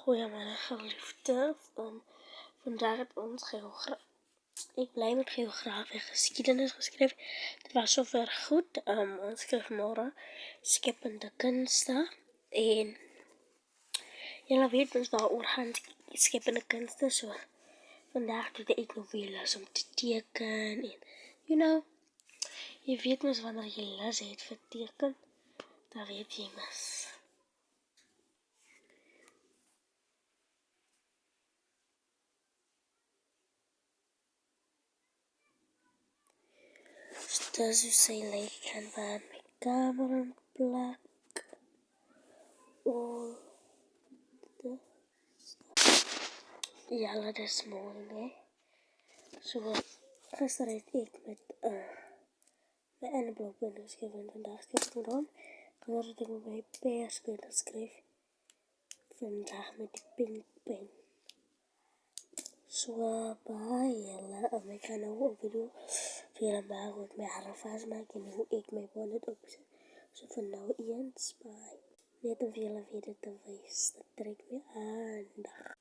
Goeiemôre geliefde. Vandaag het ons ik blij met geografie geschiedenis geschreven. Het was zover goed. Ons skryf môre skepende kunste. En julle weet ons waaroor gaan skepende kunste. So vandaag doe ik nog weer les om te teken. En je weet mos wanneer jy les het vir teken, dan weet jy mos. Dis hoe sy lyk kan waar my camera plak. All the ja, dis mooi, né? So, gister het ek met my eie blogpunt geskryf. Vandag skryf ek met hom. Gister het ek met my perspunt geskryf. Vandag met die pink pen. So, baie ek gaan nou op video vir julle maak hoe ek my hare vasmaak en hoe ek my bonnet opsit. So vir nou eens, bye. Net om vir julle weer te wys, dat trek my aandag.